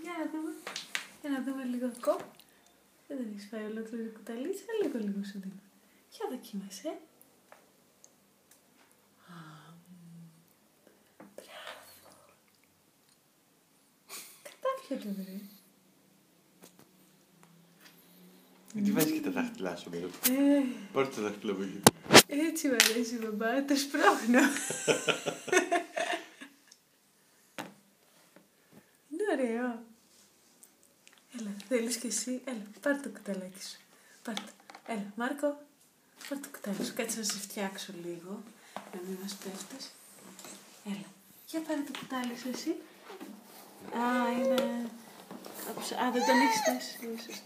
Για να δούμε. Για να δούμε λίγο. Δεν έχεις φάει ολόκληρη κουταλίτσα, λίγο σου δίνω. Για δοκίμασε. Μπράβο. Κατάπιατε βρε. Γιατί βάζεις και τα δάχτυλά σου εδώ. Πάρτε τα δάχτυλα από εκεί. Έτσι μου αρέσει μπαμπά, το σπρώχνω. Είναι ωραίο. Έλα, θέλεις κι εσύ. Έλα, πάρ' το κουταλάκι σου. Πάρ' το. Έλα, Μάρκο, πάρ' το κουτάλι σου. Κάτσε να σε φτιάξω λίγο, να μην μας πέφτεις. Έλα, για πάρε το κουτάλι σου εσύ. Α, είναι... Α, δεν τον έχεις θέσει.